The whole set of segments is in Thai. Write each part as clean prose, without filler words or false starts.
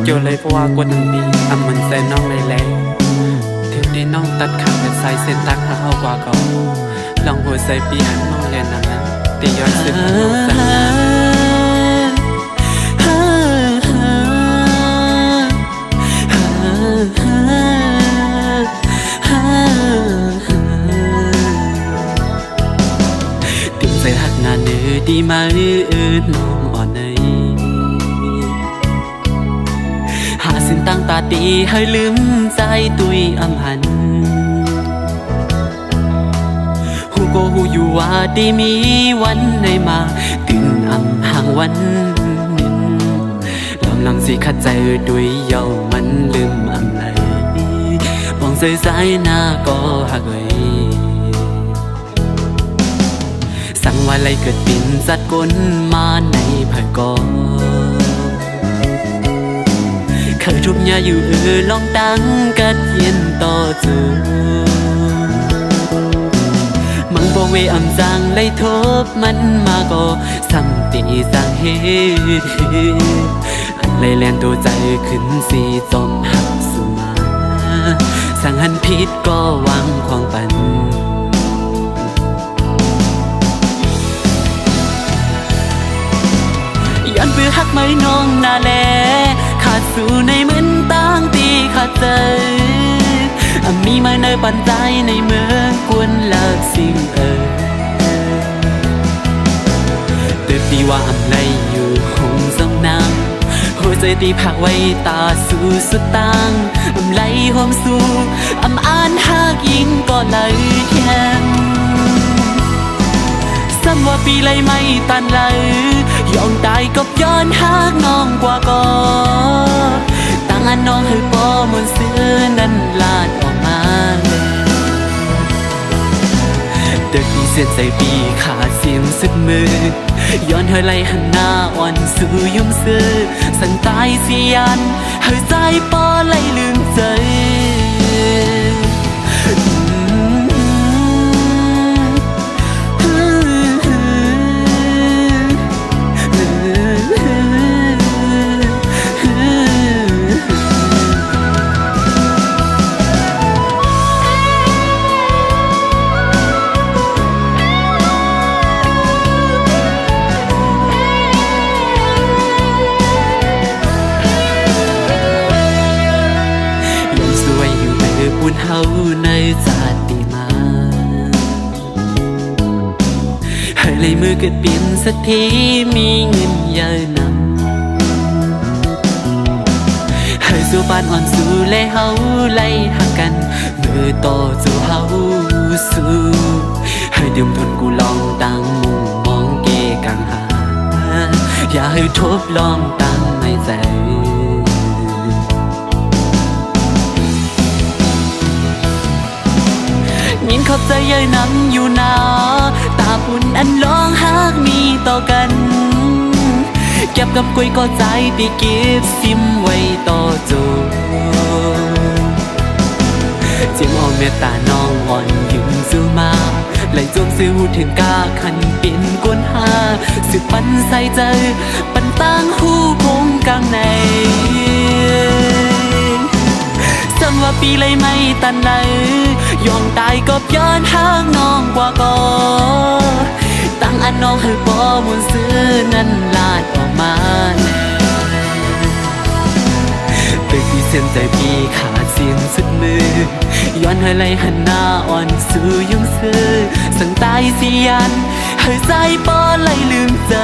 จเลยเพราะว่ากวนอันดีเหมือนแซนน้องเลยแหละถึงที่น้องตัดขาดแต่ใส่เส้นตักหาเอากว่าก็ลองหัวใส่ปีหันน้องเรียนนั้นตีย้อนซึ้งน้องสั่งถึงใส่หักงานเนื้อดีมาน้องอ่อนในหาสิ่งตั้งตาตีให้ลืมใจตุยอำหันหูก็หูอยู่ว่าดีมีวันในมาถึงอำห่างวันหนึ่งลำลังสิขัดใจด้วยเย้ามันลืมอำไหลมองใส่สายหน้าก็หักไว้สั่งว่าไรเกิดปิ่นสัดก้นมาในภายกอเคยทุบยาอยู่ลองตั้งกัดเย็นต่อจูมังบ่เวอำจังเลยทบมันมาก็สัมตีสังเหตุอันเลยแลนตัวใจขึ้นสีจอมหักสุมาสั่งหันผิดก็วางความปันย้อนเพื่อหักไม่น้องนาแลขาดสู่ในเหมือนตั้งตีขาดใจมีมาในปันใจในเมืองกวนเลิกสิ่งเติบดีว่าอำไรอยู่คงสำนางหัวใจตีผักไว้ตาสู่สุดตังอำไรหอมสู่อำอ่านหากยิงก็เลยแข็งซ้ำว่าปีเลยไม่ตันเลยยอมตายกับย้อนหากน้องกว่าก็ตั้งอันน้องให้ปอมนเสื้อนั้นลาดออกมาเด็กมีเส้นใจปีขาดเสียงสุดมือย้อนเธอไล่หันหน้าอ่อนสู่ยุ่มซื้อสั่งตายเสียนเธอใจปอไล่ลืมใจบุญเฮาในชาติมาให้เลยมือเกิดเปลี่ยนสักทีมีเงินเยอะนำให้สู่บ้านอ่อนสู่และเฮาไล่หักกันมือต่อสู่เฮาสู่ให้ดื่มทนกูลองตั้งมุมมองเกกังหาอย่าให้ทบลองตั้งในใจยินขอบใจเย้ยน้ำอยู่นาตาปุ่นอันร้องหากมีต่อกันเก็บกับกุยก็ใจตีเก็บซิมไว้ต่อจูจิ้มเอาเมตตาน้องอ่อนยืมซื้อมาไหลจมซื้อหูถึงกาขันเป็นก้นหาสึกปันใส่ใจปันตั้งหูคงกลางในจำว่าปีเลยไม่ตันเลยยอมตายก็ย้อนหางน้องกว่าก็ตั้งอันน้องให้ปอมุนซื้อนั้นลาดออกมาเด็กที่เส้นใจพี่ขาดเสียงสุดมือย้อนให้ไหลหันหน้าอ่อนสู่ยุ่งซื้อสั่งตายเสียนให้ใจปอไหลลืมใจ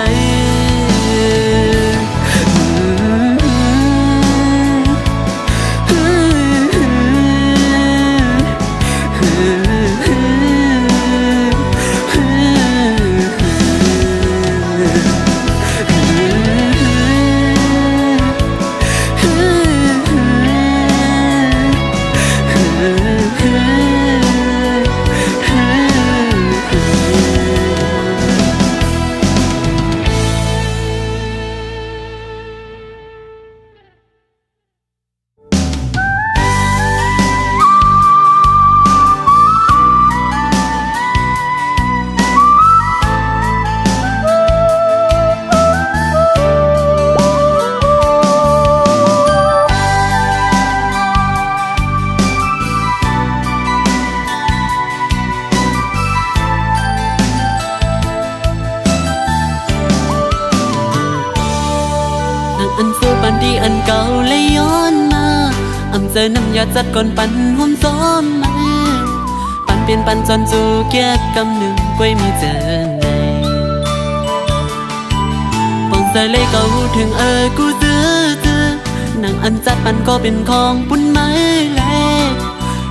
วันที่อันเก่าเลยย้อนมาอำเจอน้ำยาจัดก่อนปันห่มซ้อมมาปันเปลี่ยนปันจนจูเกียกกำหนึ่งก้วยมีเจอในปองใส่เลยก็หูถึงกูซื้อหนังอันจัดปันก็เป็นของปุ่นไม้แลก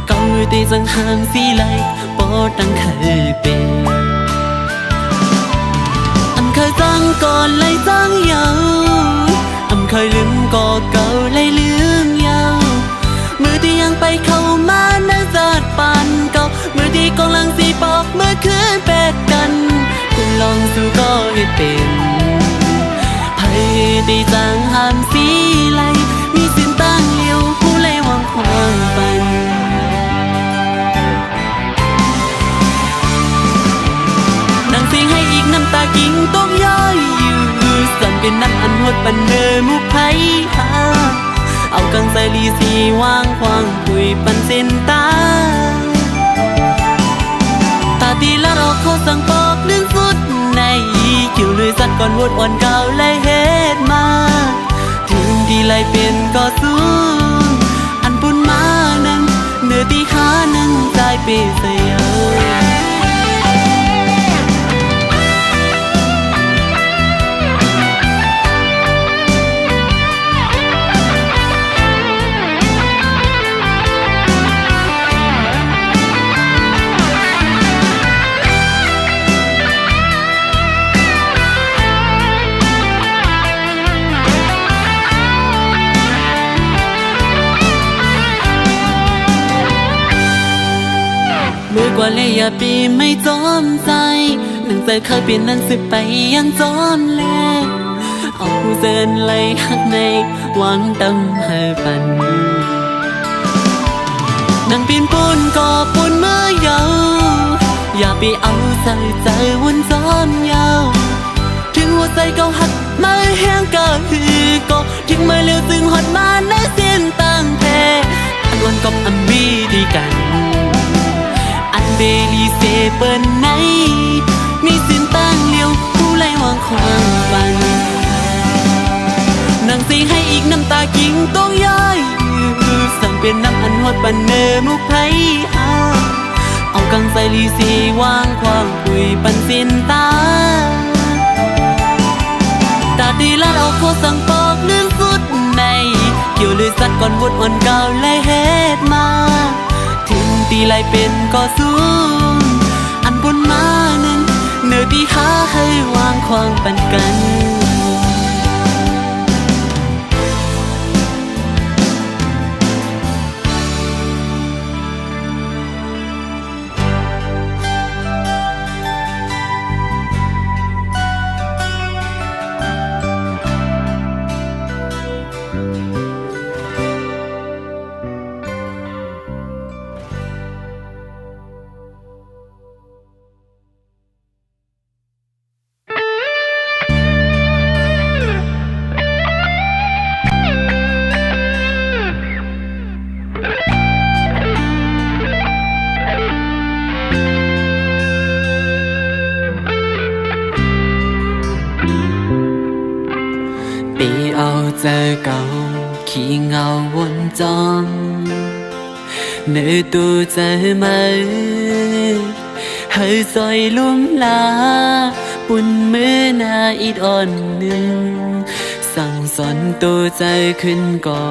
เก่าตีสังหางสีไหลปอตั้งเคยเป็นอันเคยจังก่อนเลยจังยาวอันเคยลืมก็เก่าเลยลืมยาวมือที่ยังไปเข้ามาในจัดปันเก่ามือที่กำลังสีปอกเมื่อคืนเป็ดกันคุณลองสู้ก็ให้เป็นไพ่ตีจังหามสีไหลมีสินตั้งเลี้ยวผู้ไล่วางความปันนั่งเสียงให้อีกน้ำตากิ่งต้องย้อยอยู่สั่นเป็นน้ำอันหดปันเนอมุกไผ่หาเอากังใส่ลีสีวางควางปุยปันเส้นตาตาตีละรอกเขาสั่งปอกดึงสุดในคิวเลยสัตว์ก่อนวดอ่อนเก่าเลยเฮ็ดมาถึงที่ไล่เป็นก็สูงอันปุ่นมานั้นเนื้อตีขานั้นใจเปเสียเมื่อกว่าเลยอย่าปีไม่จอมใจหนังใจเคยเปลี่ยนนั้นสิไปยังจอมแลกเอาผู้เดินไล่หักในหวังตำให้ปันนั่งปีนปูนก่อปูนเมื่อยาวอย่าไปเอาใส่ใจวนจอมยาวถึงหัวใจเก่าหักมาแห้งก็คือก็ถึงไม่เร็วซึ่งหดมาในเส้นตั้งแพ้อันวันกับอันบีดีกันเบลีเซเปิลไหนมีสินตั้งเลี้ยวผู้ไล่วางความปันนั่งสีให้อีกน้ำตากิ่งต้องย้อยสั่งเป็นน้ำอันหดปันเนอมุกไผ่หาเอากังใส่ลีสีวางความปุยปันสินตาตาตีลัดเอาโคสั่งปอกลื่นสุดในเกี่ยวเลยสัตว์ก่อนวดอ่อนเก่าไล่เฮ็ดมาถึงตีไล่เป็นก็สูงอันบนมานั้นเนื้อตีหาให้วางควางปันกันเอาเจอเก่าขี้เงาวนจอมเนื้อตัวใจมาให้ซอยลุ่มลาปุ่นมือหน้าอีดอ่อนหนึ่งสั่งสอนตัวใจขึ้นก่อ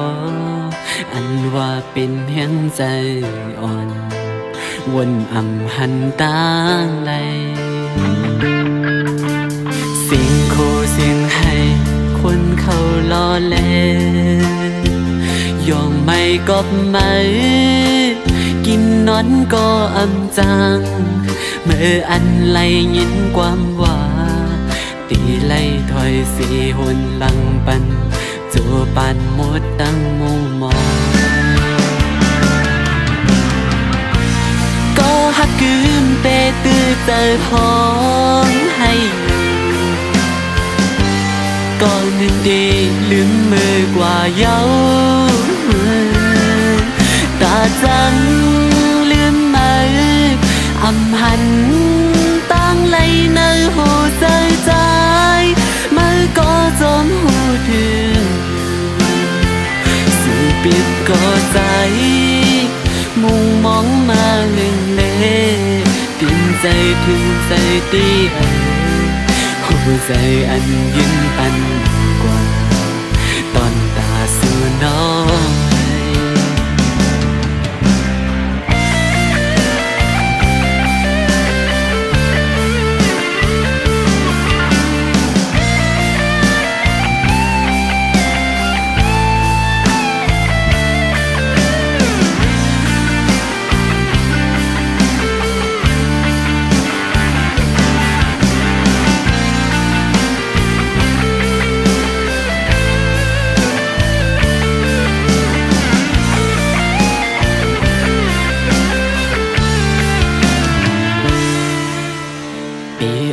อันว่าเป็นเพียงใจอ่อนวนอำหันต่างไหลเสียงโคเสียงให้คนเขาล้อเล่นยองไม่กบมากินนอนก็อำจังเมื่ออันไล่ยินความว่าตีไล่ถอยสีหุนหลังปันจูปันหมดตั้งมุมมองก็หักกืมเตตื้อเจอพ้องให้ก่อนหนึ่งดีลืมมือกว่าเย้าตาจังลืมมืออำหันตั้งไหลในหัวใจมือก็จมหูถึง ใจถึงใจตีหัวใจอันยืนปันกว่าตอนตาสู่น้อง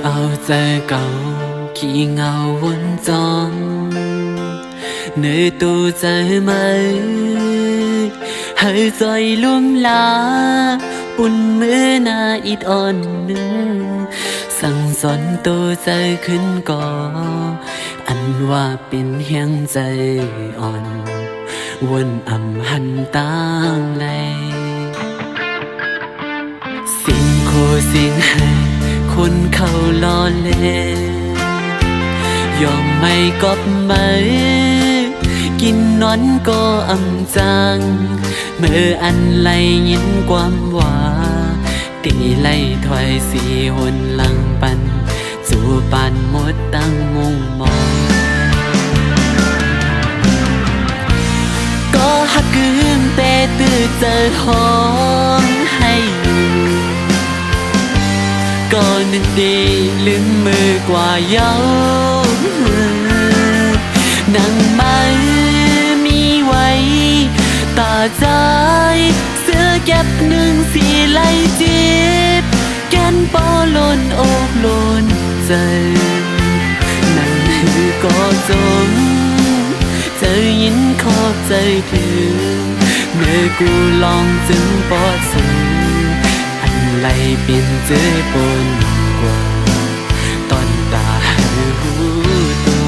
เอาใจเก่าขี้เงาวนจองในตัวใจไหมให้ใจลุ่มลาปุ่นมือหน้าอิดอ่อนหนึ่งสั่งสอนตัวใจขึ้นก่ออันว่าเป็นเฮียงใจอ่อนวนอำหันต่างไหลสิ่งโคสิ่งให้คนเขาล้อเล่นยอมไม่กอบไหมกินนอนก็อำจังเมื่ออันไล่ยินความว่าตีไล่ถอยสีหนหลังปันจูปานหมดตั้งมุงมองก็หักคืนแต่ตื่นเจอห้องให้ก็นึกดีลืมมือกว่าเย้านั่งไม่มีไว้ตาใจเสื้อแก็บหนึ่งสีไหลจีบแกนปอลนอกลนใจนั่งหือก็จงเธอยินขอบใจถึงเมื่อกูลองจึงปอดสูไล่เปลี่ยนเจอปนกว่าตอนตาหูตัว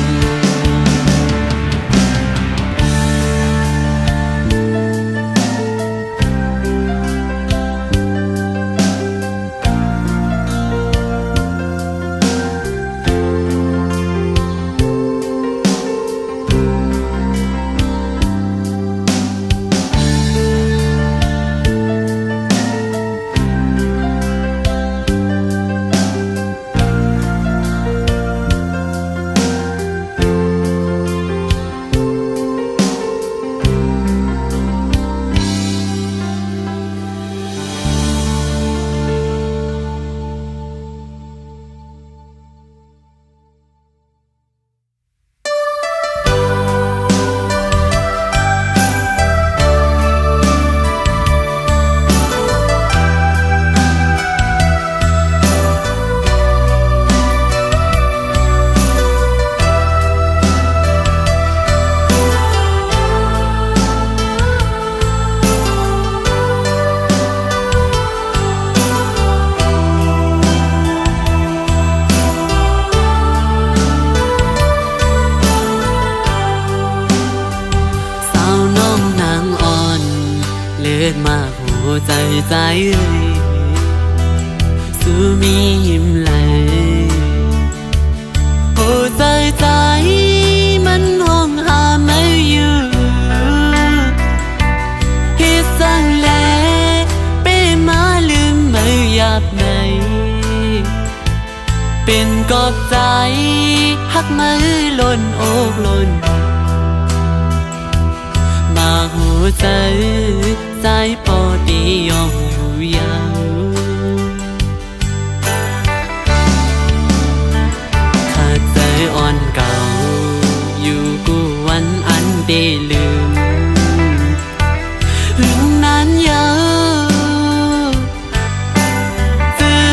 มากหัวใจใจสูมีหิมไหลหัวใจใจมันห้องหาไม่อยู่ฮิตสั่งแลเป้มาลืมไม่หยาบไหนเป็นกอบใจหักมือล้นอกล้นมาหัวใจใจพอดียอมอยู่ยาวขาดใจอ่อนเก่าอยู่กูวันอันได้ลืมหึงนั้นยาวซื้อ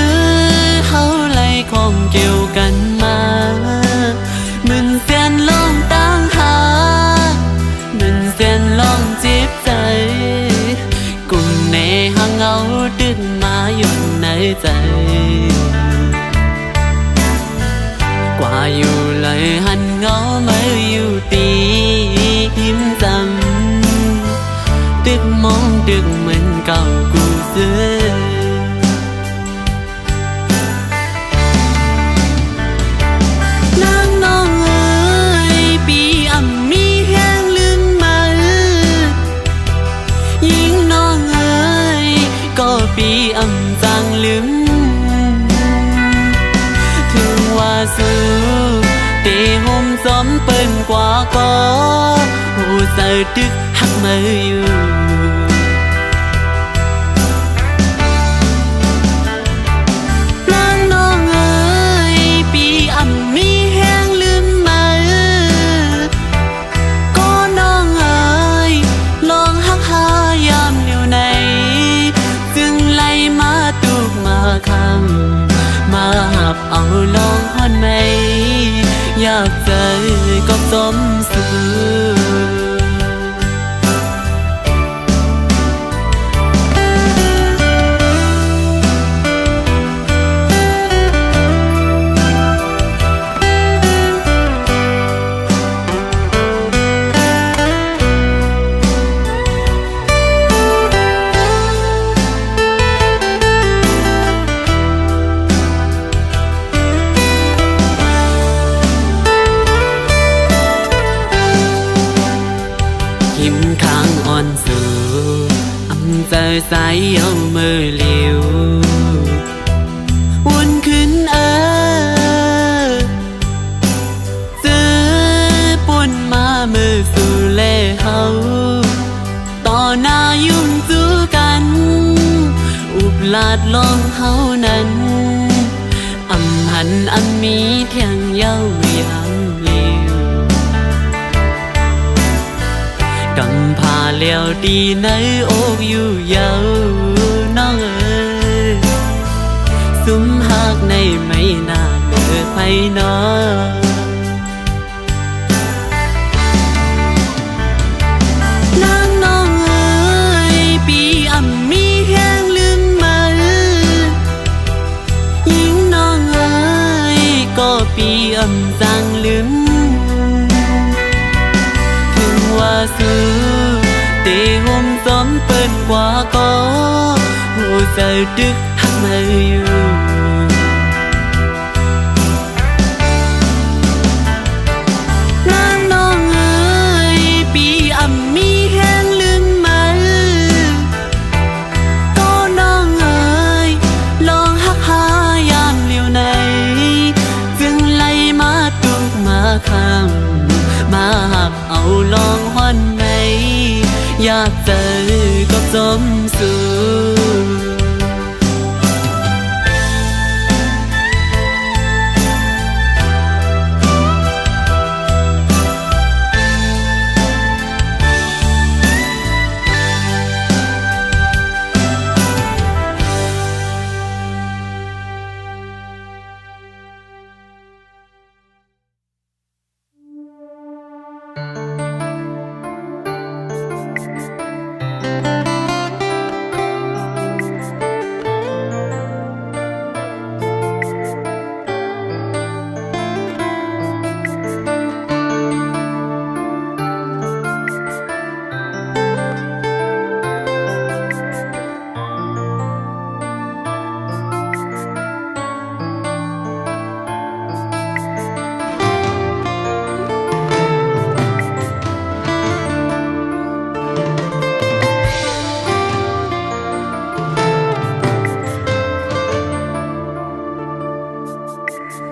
เขาไล่ของเกี่ยวกันมามึนเสียนลองตั้งหามึนเสียนลองจีบใจกุ่มในห้างเงาดึงมาอยู่ในใจกว่าอยู่เลยหันเงาไม่อยู่ตีหิมจำดึกมองดึกเหมือนเก่ากูซื้อ สู้เตห่มซ้อมเปิ้นกว่าก็หูเสอดึกหักมืออยู่นางน้องเอ๋ยปีอ่ำมีแห้งลืมมือก็น้องเอ๋ยลองหักหายามเหลียวในจึงไล่มาตุกมาคำมาหับเอาลองฮอนไหมอยากเจอก็สมสู่หิมข้างอ่อนสู่อำเจอสายเอามือเลี้ยววนขึ้นเจอปุ่นมามือสู่เล่เฮาต่อหน้ายุ่งจูกันอุบลาดลองเฮานั้นอำหันอันมีเที่ยงเย้ายามเลี้ยวกำพาเลี้ยวดีในอกอยู่เยาน้องเอ๋ยสุมหักในไม่นานเมื่อไผน้อนางน้องเอ๋ยปีอ่ำมีแห้งลืมมือยิ่งน้องเอ๋ยก็ปีอ่ำจังลืมว่าสู้เตห่มซ้อมเปิ้นกว่าก็หูเสอดึกหักมืออยู่นางน้องเอ๋ยปีอ่ำมีแห้งลืมมือก็น้องเอ๋ยลองหักหายามเหลียวในจึงไล่มาตุกมาคำมาหักเอาลองฮอนไหมอยากเจอก็สมสู่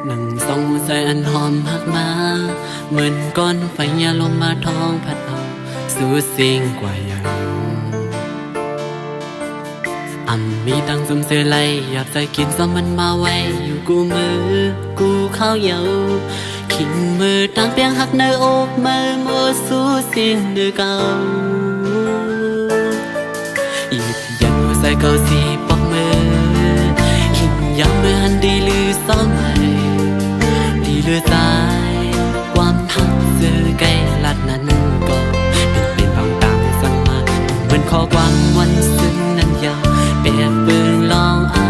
นั่งส่องใส่อันหอมหักมาเหมือนก้อนไฟยาลมมาท้องพัดเอาสู่สิ่งกว่าอย่างมีตังซุ่มเสือไล่อยากใจกินซ้อมมันมาไว้อยู่กูมือกูข้าวเหยาขิงมือตั้งเปียงหักในอกมือมัวสู้สิ้นเดือเก่าอีกอย่างใส่เก่าสีปอกมือหินยามมือหันดีลือซ้อมให้ดีลือตายความหักเสือไก่ลัดนั้นก็เป็นบางตามสั่งมาเหมือนข้อความวันซึ้งนั้นยาวเปียกปืนลองอ่า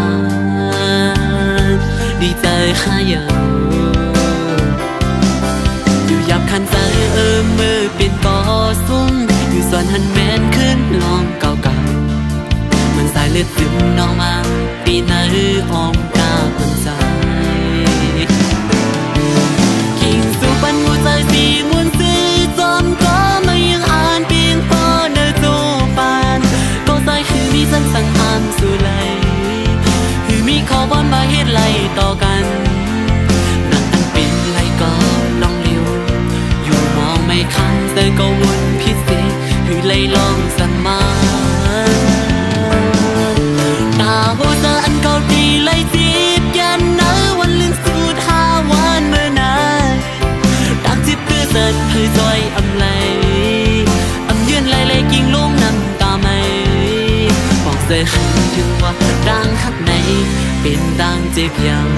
นดีใจข้าเยาอยู่ยับคันใจมือเป็นกอซุ้มอยู่ส่วนหันแมนขึ้นลองเก่าๆเหมือนสายเลือดซึมน้องมาปีหน้าอ้อมกาบนใจขิงสู่ปันหัวใจสีมวนซื้อจอมก็มายังอ่านเพียงพอเนื้อจูปานก็ใจคือมีสันสังหารสู่ไหลคือมีขอบอนมาเฮ็ดไหลต่อกันนักอัน ต่างจีบยาว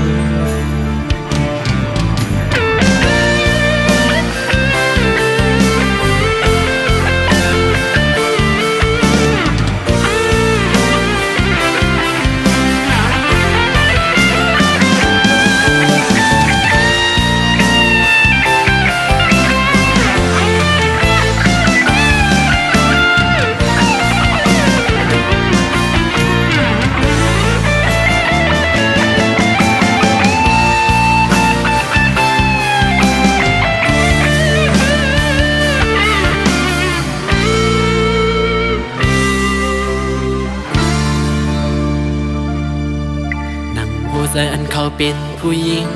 ใจอันเขาเป็นผู้หญิง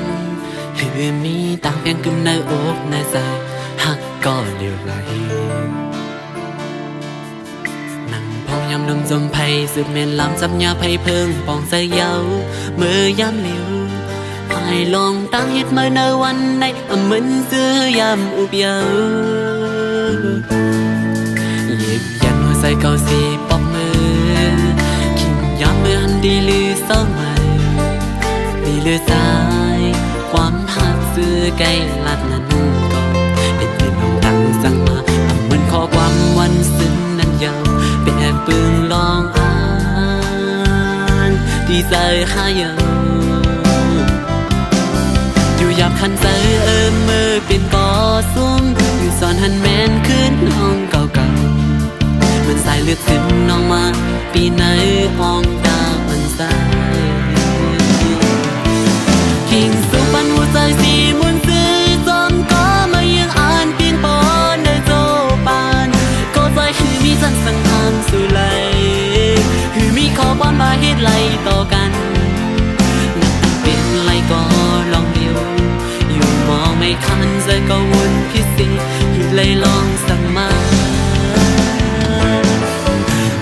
คือมีต่างเพียงกึ่งในอกในใจหักก็เลี้ยวไหลนั่งพองยำนมจมไผ่สืบเมนลำจับยาไผ่เพิ่งปองใจเยาเมื่อยามเลี้ยวไผ่ลองตั้งเฮ็ดเมื่อในวันในเหมือนเสื้อยามอุบเยาเหยียบยันหัวใจเก่าสีปอกมือขิงยามเมื่อหันดีลือเศร้าใหม่เลือดสายความหักซื้อไกลลัดนั้นก็เป็นเพียงน้องดังสั่งมาทำเหมือนข้อความวันซึ้งนั้นยาวเป็นแอบปืนลองอ่านที่ใจข้ายังอยู่ยับคันใจมือเป็นกอซุ้มอยู่สอนหันแมนขึ้นห้องเก่าๆมันสายเลือดซึมน้องมาปีไหนห้องดาวมันสายทิ้งสุปันหัวใจสีมุนซื้อจอมก็มายังอ่านปีนปอนในโจปานก็ใจคือมีจันสังหารสู่ไหลคือมีข้อความมาเหตุไหลต่อกันนักเป็นไหลก็ลองเดียวอยู่มองไม่คันใจก็วนพิเศษคือไหลลองสั่งมา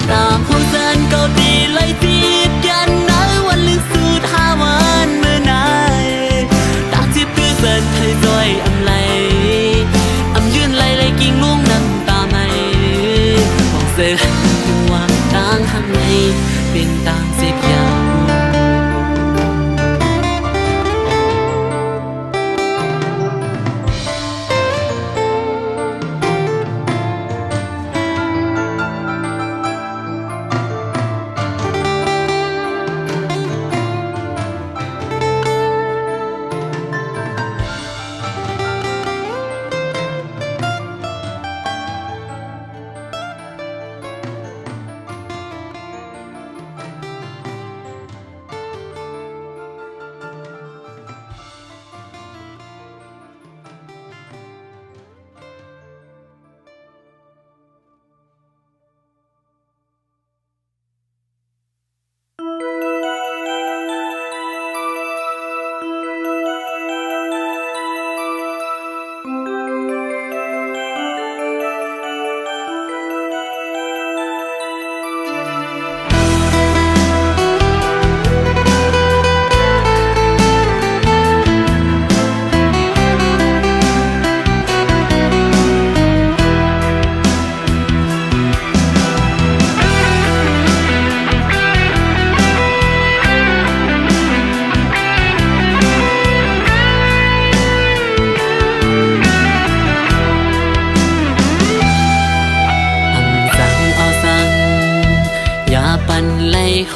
ตามหัวใจก็ดีไหลจีบยันนะวันลึกสุด5 วันเมื่อให้จอยอำไลยืนไล่กิ่งลุ่งน้ำตาไม่บอกเสือวางต่างข้างในเป็นต่างเสียยาว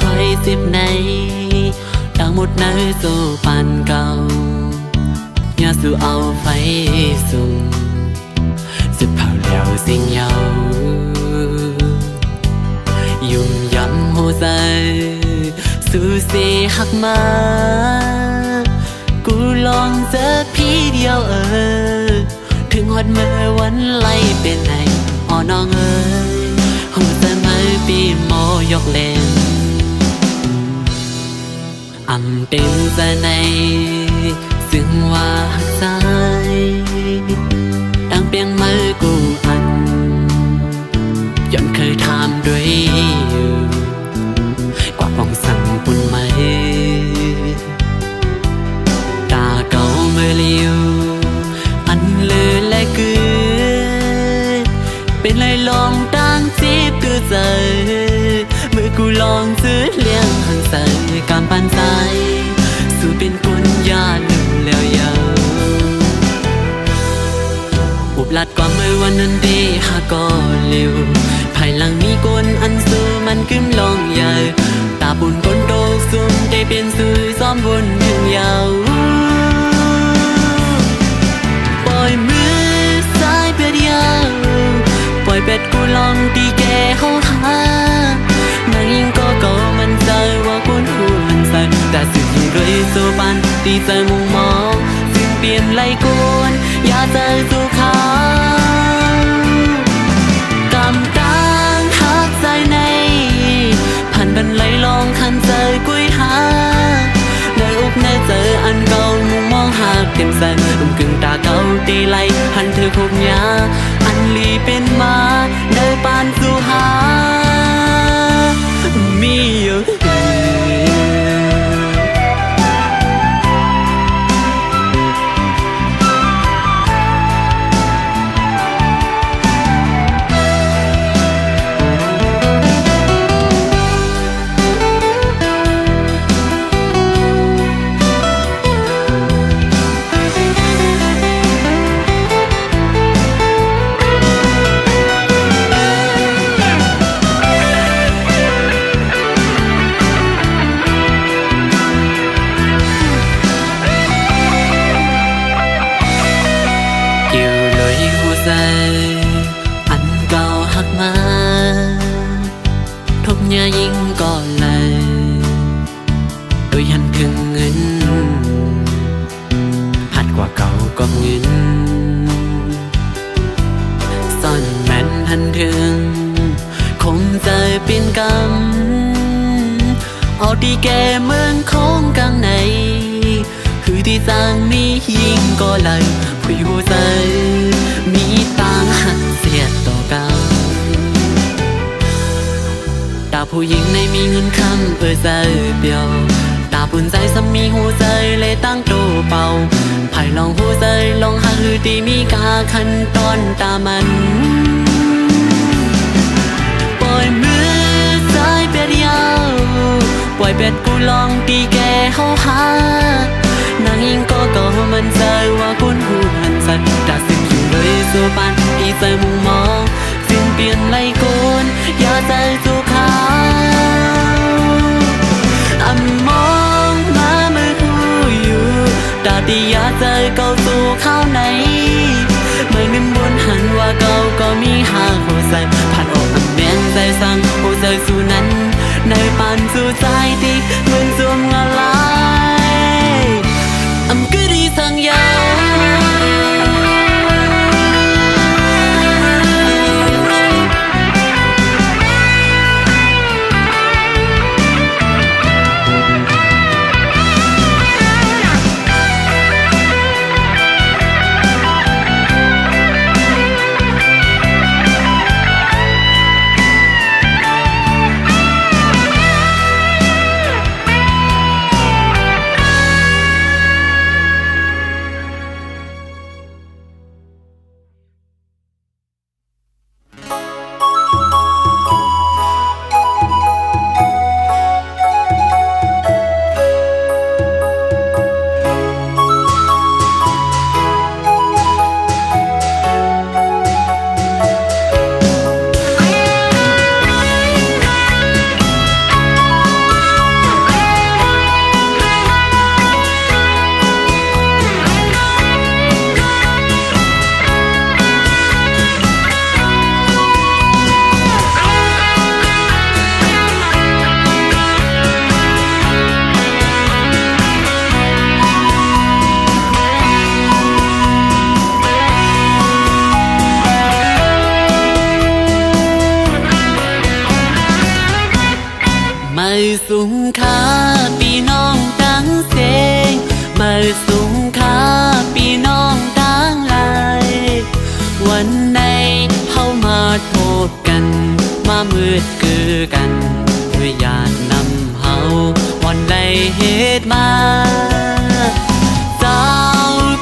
ค่อยสิบในดังหมดในโซปันเก่าอย่าสู่เอาไฟสุ่มสิบเผาแล้วสิ่งเยายุ่มย้ำหัวใจสู่สีหักมากูลองเจอพี่เดียวถึงหอดเมื่อวันไล่เป็นไหนอ๋อน้องหัวใจไม่ปีโมยกเล่นอำเต็มใจในซึ่งว่าหักใจดังเปียงมือกูอันย้อนเคยทำด้วยกว่าปองสั่งปุ่นไหมตาเก่าเมื่อเลี้ยวอันเลือและกือเป็นไรลองตั้งจีบคือใจเมื่อกูลองซื้อเลี้ยงหันใส่การปันใจ บลัดกว่าเมื่อวันนั้นเดหาก็เร็วภายหลังมีคนอันสู้มันกึ้มลองใหญ่ตาบุญคนโตซุ่มได้เป็นสื่อซ้อมบนถึงยาวปล่อยมือซ้ายเปียดยาวปล่อยเป็ดกูลองตีแกเข้าหานางยิงก็เก่ามันใจว่าคนหูมันใส่แต่สุดยิ่งด้วยโซปันตีใจมุงมองซึ่งเปลี่ยนไหลโกนอย่าใจสู้เขากำตังหักใจในผ่านบันไหลลองคันใจกุยหาในอกในเจออันเก่ามุงมองหากเต็มใจกึ่งตาเก่าตีไหลหันเธอคบยาอันลีเป็นมาได้ปานสู่หามีอยู่อันเก่าหักมาทบยายิงก่อนเลยโดยหันถึงเงินหัดกว่าเก่าก็เงินซ่อนแม่นหันถึงคงจะเป็นกรรมเอาที่แกเมืองของกลางในคือที่สร้างนี้ยิงก็เลยผู้อยู่ใจมีต่างหักเสียต่อกันตาผู้หญิงในมีเงินคำใจเปียวตาปุ่นใจสามีหูใจเลยตั้งโตเป่าภายลองหูใจลองหาคือที่มีกาขั้นตอนตามันปล่อยมือซ้ายเป็ดยาวปล่อยเป็ดกูลองตีแกเข้าหานางยิงก็เก่ามันใจว่าคนหูหันสัตว์แต่สิ่งอยู่เลยสู้ปันอีใจมุงมองสิ่งเปลี่ยนไหลโกนอย่าใจสู้เขาอันมองมาเมื่อหูอยู่ตาดีอย่าใจเก่าสู้เข้าไหนเมื่อนิ่มบนหันว่าเก่าก็มีหาหัวใจผ่านออกอันแม่นใจสั่งหัวใจสู้นั้นในปานสู้ใจที่เหมือนจวงละลายsang giàuสูงค่าพี่น้องตั้งเสียงมาสูงค่าพี่น้องตั้งลายวันไหนเข้ามาโทษกันมามืดคือกันด้วยญาตินำเฮาวันใดเหตุมาเจ้า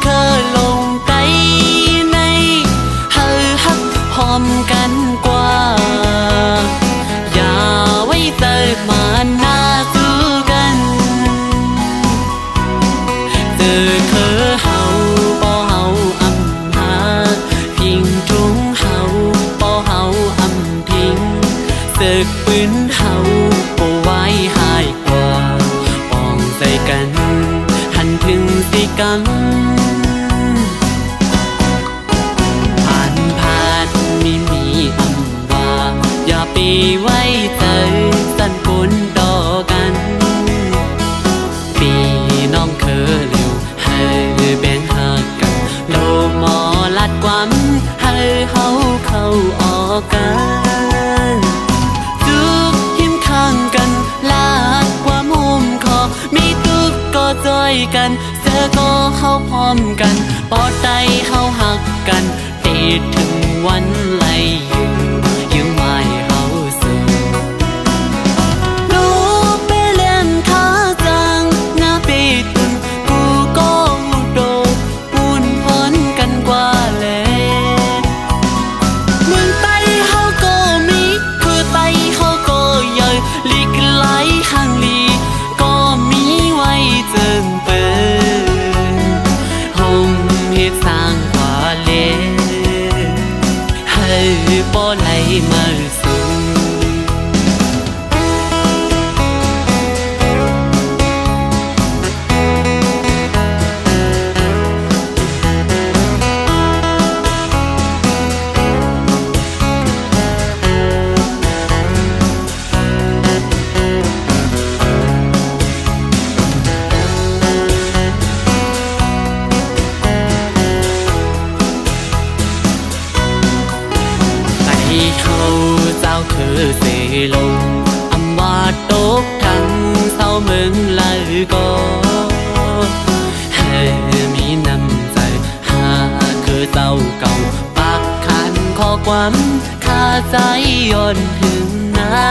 เคยลงใจในเฮาฮักหอมกันกว่าอย่าไว้ใจมาหน้าสู้กันเจอเคยเฮาบ่เฮาอำหาพิง งผ่านมีอำว่าอย่าไปไว้ใจสั่นกุนต่อกันปีน้องเคยเร็วให้แบ่งหากันโลหมอลัดความให้เฮาเข้าออกกันทุกหิมข้างกันลาดความหุ้มคอมีทุกก็จอยกันเสือก็เข้าพร้อมกันปอดใจเข้าหักกันติดถึงวันไล่อยู่ยังไม่เฮาสู่ดูไปเล่นท่าจังหน้าปีตุนกูก็โดปุ่นพ้นกันกว่าเลยเมืองไต้เฮาก็มีคือไต้เฮาก็ใหญ่ลีกไหลข้างลีก็มีไว้เจิงเปินห้องเฮ็ดสร้างกว่าเลยให้บ่ไหลมาสู่เขาเจ้าคือเสลงอำว่าตกทั้งเศร้าเมืองลายก็ให้มีน้ำใจหาคือเจ้าเก่าปากคันข้อความคาใจย้อนถึงหน้า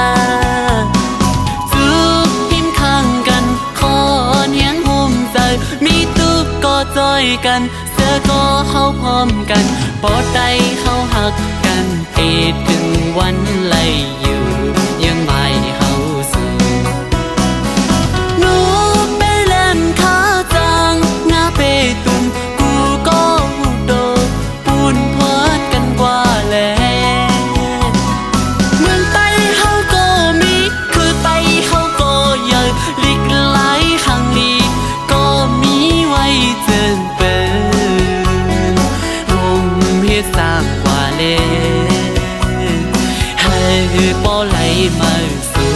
ทุกพิมพ์ข้างกันขอเนียงห่มใจมีทุกก็จอยกันเสือก็เข้าพร้อมกันปอดใจเข้าหักกันติดถึงวันไล่อยู่ยังไม่เฮาสู่หนูไปเล่นขาจังหน้าเปตุนกูก็โดปุ่นพอดกันกว่าแล้วเมืองไต้เฮาก็มีคือไต้เฮาก็ใหญ่ลีกไหลข้างลีก็มีไว้เจิงเปินห่มเฮ็ดสร้างกว่าเลยให้บ่ไหลมาสู่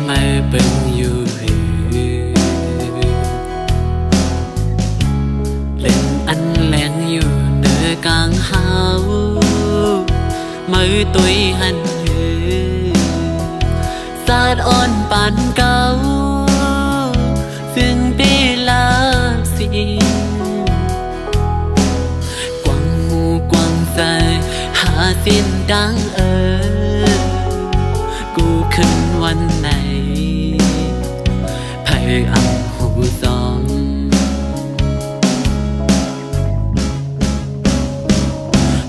มาเบิ่งอยู่เล่นอันแรงอยู่เนื้อกลางเฮามือตุยหันสาดอ่อนปานเก่าซึ่งปีลาสิกว้างหูกว้างใจหาสิ้นดังกูขึ้นวันไหนไผ่อ่ำหูซอง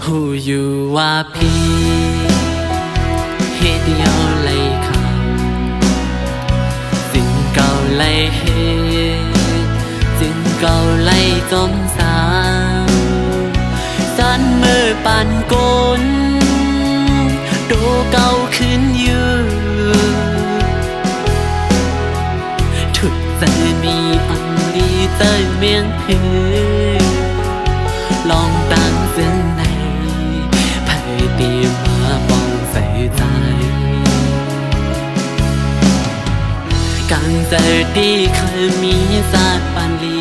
หูอยู่ว่าพี่เฮ็ดเดียวไล่ข่าวสิ่งเก่าไล่เฮ็ดสิ่งเก่าไล่จมสาวสั่นมือปั่นกลดูเก่าขึ้นอยู่ทุกใจมีอันดีใจเมียงเพลองตั้งเส้นในไผ่ตีมาป้องใส่ใจกังใจที่เคยมีศาสตร์ปานลี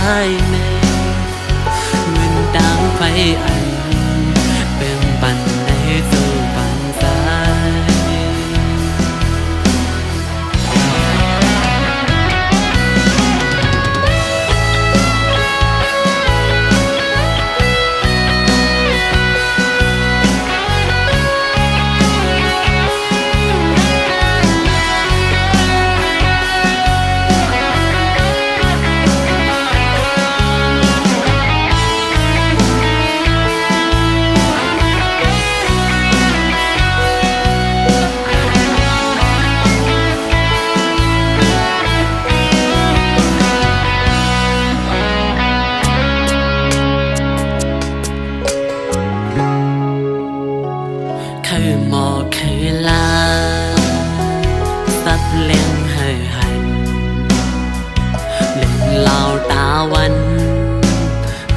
ายในเหมือนดังไฟอันเป็นปันในสู่ปันสายคือหมอกคือลาสับเลี้ยงให้หันเลี้ยงเหล่าตาวัน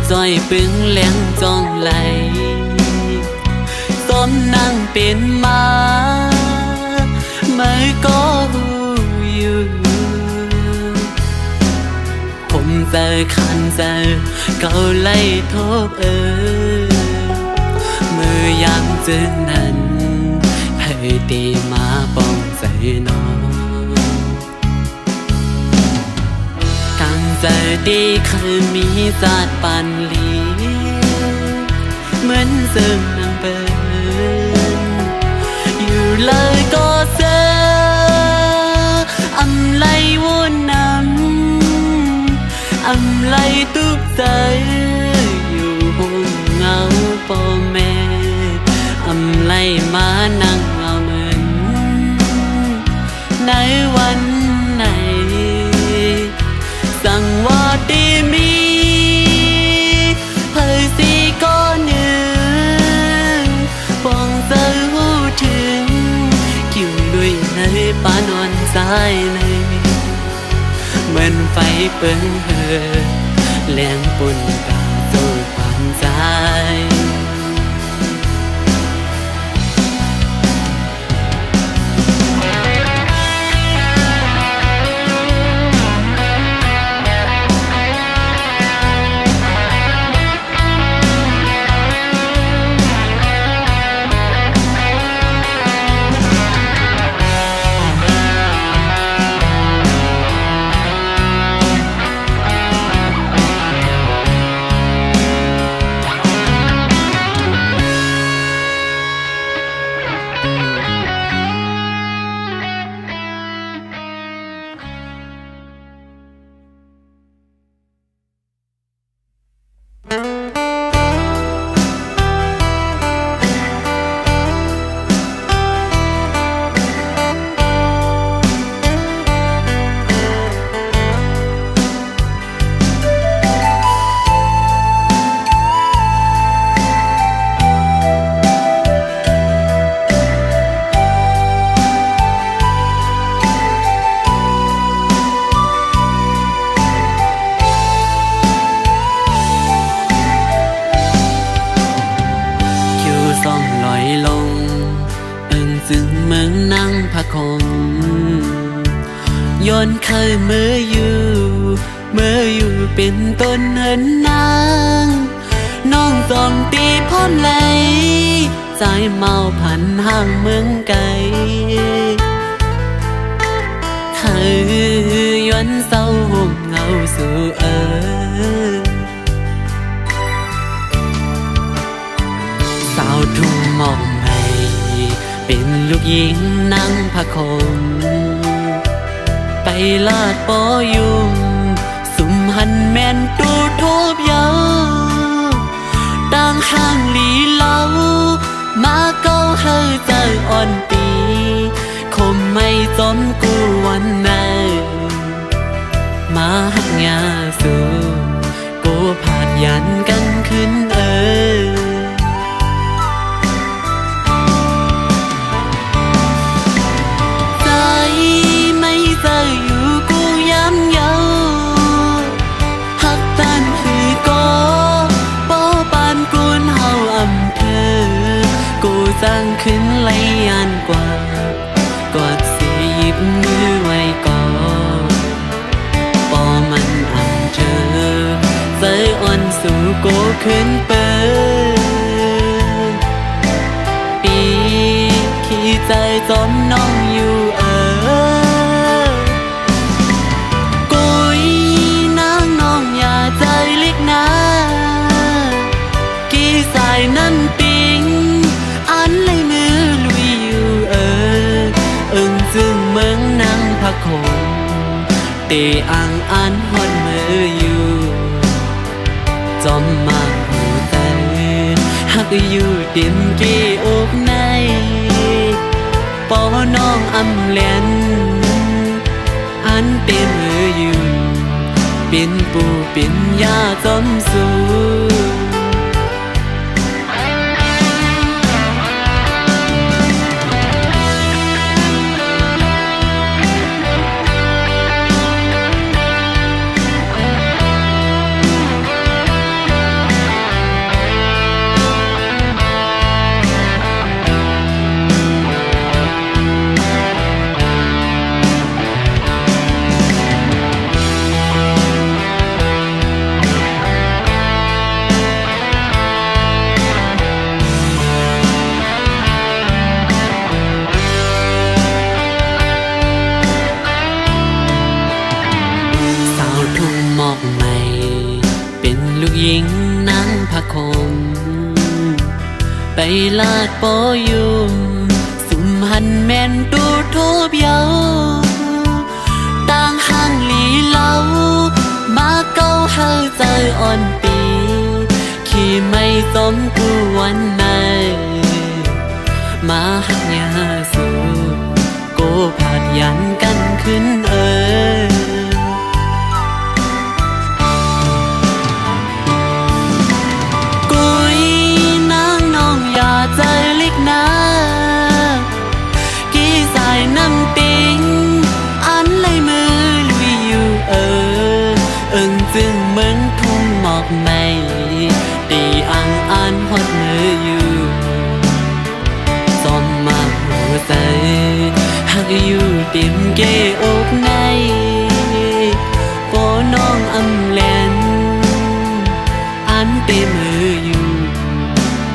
จ้อยปึงเลี้ยงจองไหลส้มนั่งเป็นมาไม่ก็หูอยู่ผมเจอคันเจอเกาไล่ทบมือยามเจอนั้นให้ตีมาป้องใจน้องกังใจดีเคยมีศาสตร์ปันลีเหมือนซึ่งนางเปินอยู่เลยก็เจออำไลวุ่นน้ำอำไลตุกใจอยู่ห้องเงาพ่อแม่อำไลมานั่งเงาเหมือนในวันไหนสั่งว่าดีมีเผยสีก้อนหนึ่งฟองเจอหูถึงกิ่วด้วยในปานอนสายในเหมือนไฟเปิงเหือแรงปุ่นตาสู้ปานใจซึ่งเมืองนั่งพะคงย้อนเคยเมื่ออยู่เป็นต้นเหินนางน้องจอมตีพ่นไหลใจเมาพันห่างเมืองไกลเคยย้อนเศร้าห่มเงาสู่สาวทุ่งมองเป็นลูกหญิงนั่งพะคมไปลาดปอยุงสุมหันแม่นตูทูบเยาต่างห่างหลีเล่ามาเก้าเฮอใจอ่อนปีคมไม่จนกูวันไหนมาหักยาสู่กูผาดยันกันขึ้นสร้างขึ้นไหลยานกว่ากอดสีหยิบมือไว้ก่อนปอมันอ่ำเธอ ขึ้นเปิดปีขี้ใจจอมน้องอยู่กุยนางน้องอย่าใจเล็กนะกี่สายนั่นปิงอันเลยมือลุยอยู่อึ้งจึงเมืองนางพักคงเตอ่างอันฮอนมืออยู่จอมมาหูแต่หักอยู่ดินกี่อกในปอน้องอำเลียนอันเต็มมืออยู่เป็นปูเป็นยาจอมสูหญิงนั่งพักคมไปลาดปอยุมสุมหันแม่นดูทูบเยาต่างห่างหลีเล่ามาเก้าเฮาใจอ่อนปีขี่ไม่สมกูวันไหนมาหักยาสูโกผาดยันกันขึ้นใจเล็กนะกี่สายน้ำปิงอันเลยมือลุยอยู่อึ้งจึงเหมือนทุ่งหมอกไม่ตีอ่างอันฮอดมืออยู่ซ้อมมาหัวใจหักอยู่ติมเกอกในปอน้องอำแลนอันเต็มมืออยู่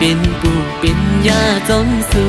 เป็นปูเป็นยาจอมสู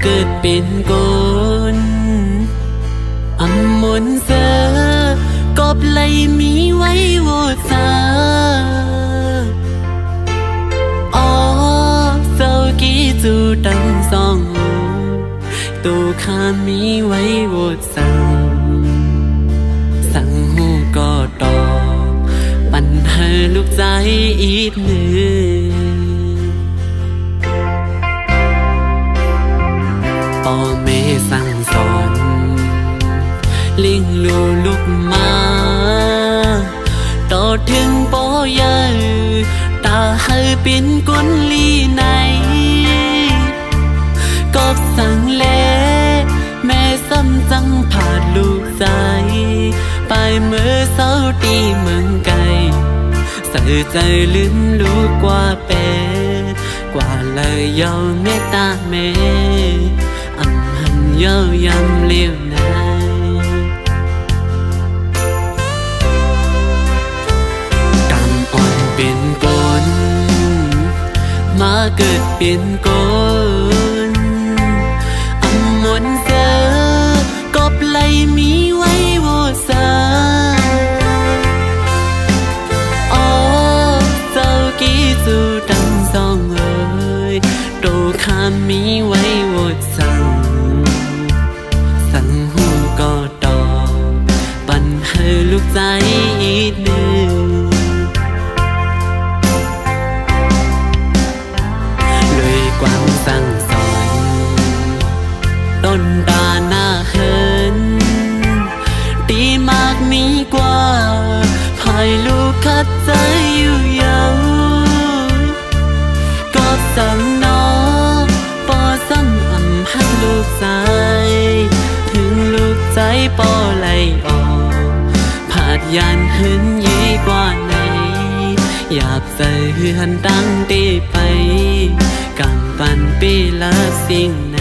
เกิดเป็นกนอำมนเสอกบไหลมีไว้โวซาอ๋อเศร้ากี้จูดังสองตูข้ามีไว้โวสั่งหูก็ตอบปัญหาลูกใจอีกหนึ่งพ่อแม่สั่งสอนเลี้ยงลูกมาต่อถึงปอยาตาให้เป็นกุนลีไหนก็สั่งแลแม่ซ้ำจังผ่านลูกใจไปเมื่อเศร้าตีเมืองไกลใส่ใจลืมลูกกว่าเป็ดกว่าเลยยอมเมตตาแม่เย้ายำเลี้ยวไหนกำอ่อนเป็นกลมาเกิดเป็นกลอำมนเสอกบไหลมีไว้โวซา คำมีไว้วดสั่งหูก็ตอบปันให้ลูกใจอีกหนึ่งเลยความสั่งสอนต้นตาหน้าเหินตีมากมีกว่าภายลูกคัดใจอยู่ยาวก็สั่งน้องปอซ้ำอ่ำให้ลูกใจถึงลูกใจปอไหลออกผาดยานหึนยี่กว่าไหนอยากใส่เฮือนตั้งตีไปกำปันปีละสิ่งไหน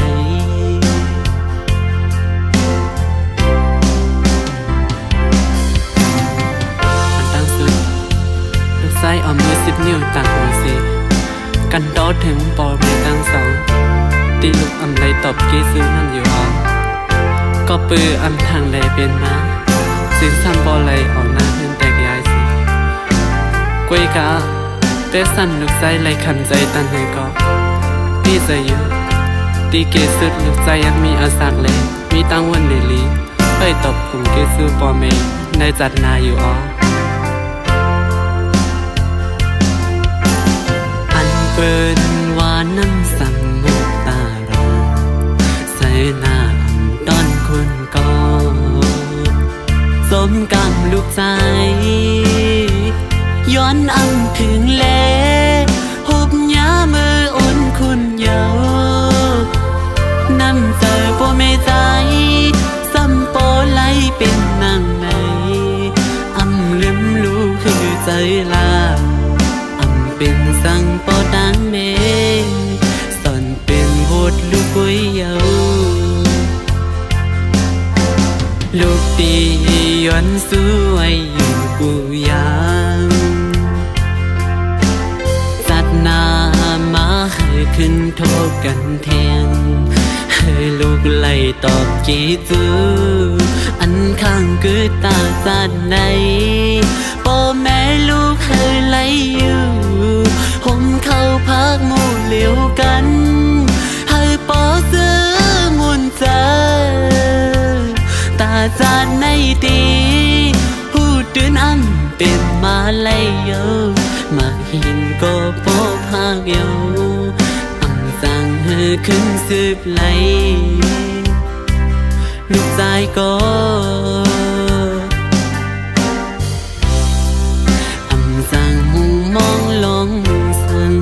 ใส่เอามือ10 นิ้วต่างหัวสิกันโดดถึงปอเบตั้งสองตีลูกอำไรตบกี้ซื้อนั่นอยู่อ๋อก็ปืออำทางใดเป็นมาสินซ้ำปอไหลออกหน้าขึ้นแตกยายสิกวยกะเตสั่นลูกใจไหลขันใจตันให้ก็พี่จะอยู่ตีเกสุดลูกใจยังมีอาสักเลยมีตั้งวันเดลีไปตบกลุ่มเกซื้อปอเมได้จัดนาอยู่อ๋อเปิดว่าน้ำสั่งมุกตาราใส่หน้าต้นคุณก็สมกำลูกใจย้อนอำถึงเล่หุบยามืออุ่นคุณเยาน้ำเจอโปเมใจซ้ำโปไหลเป็นนางในอำลืมรู้คือใจลาเป็นสั่งปอดังเมสอนเป็นบทลูกกุ้ยเยาลูกตีย้อนสวยอยู่กูยังจัดหน้ามาให้ขึ้นโทษกันแทงให้ลูกไล่ตอบจีจูอันข้างคือตาจัดในปอแม่ลูกให้ไล่อยู่ผมเข้าพักหมู่เหลียวกันให้ปอซื้อมุนเจอตาจานในดีหูตื่นอันเป็นมาไล่เยามาหินก็ปอพากเยาอำสั่งให้ขึ้นสืบไหลลูกใจก็สั่งหูมองลงสั่ง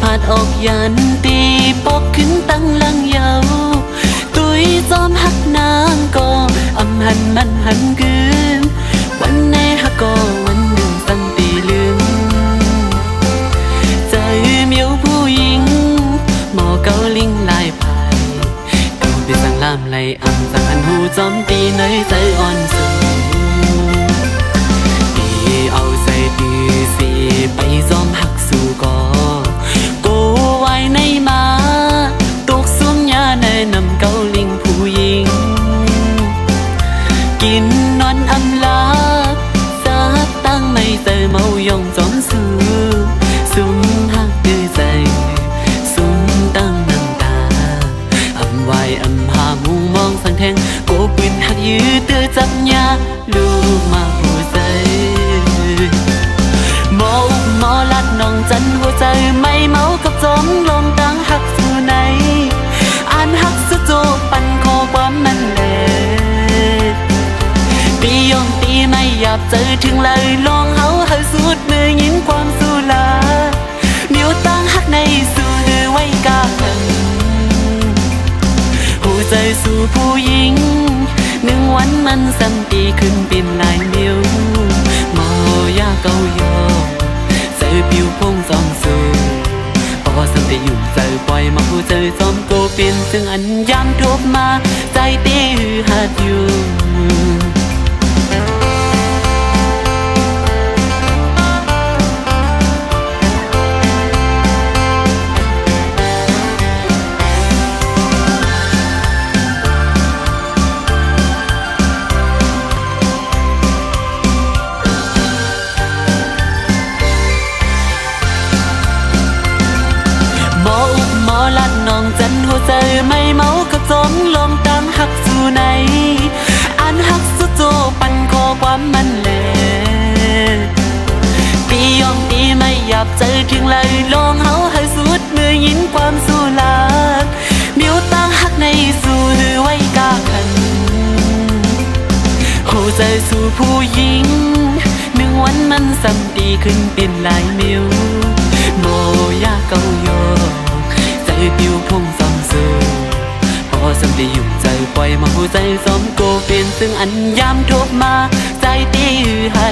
พัดออกยันตีปกขึ้นตั้งลังเยาตุยจอมหักนางก็อำหันมันหันกึมวันไหนหักก็วันหนึ่งสั่งตีลืมใจเมียวผู้หญิงหมอเกาลิงลายพายเกาไปสั่งลามไหลอำสั่งอันหูจอมตีในใจอ่อนสูตีเอาใจตีสีไปจอมหักสู่ก็ไว้ในมาตกซุ้มยาในนำเกาลิงผู้หญิงกินนอนอำ อยากเจอถึงเลยลองเฮาให้สุดมือยินความสุลาเดี๋ยวตั้งฮักในสู่หรือไว้กาหันหูใจสู่ผู้หญิงหนึ่งวันมันซ้ำปีขึ้นเป็นหลายนิ้วมอยากเกาโยใจผิวพงซอมสู่พอสัมได้อยู่ใจปล่อยมาหูใจซ้อมโกเป็นซึ่งอันยามทบมาใจตีหือหัดอยู่ลัดน้องจันหัวใจไม่เมากับจงลองตั้งหักสู่ในอันหักสุดโจปันขอความมันแลปียองปีไม่อยากเจอถึงเลยลองเฮาให้สุดมือยินความสู่ลากเดี๋ยวตั้งหักในสู่หรือไว้กาขันหัวใจสู่ผู้หญิงหนึ่งวันมันซ้ำดีขึ้นเป็นหลายนิ้วโมอยากเกาโยใจผิวพงซอมสู่พอสัมได้อยู่ใจปล่อยมาหัวใจซ้อมโกเป็นซึ่งอันยามทบมาใจตีหือหา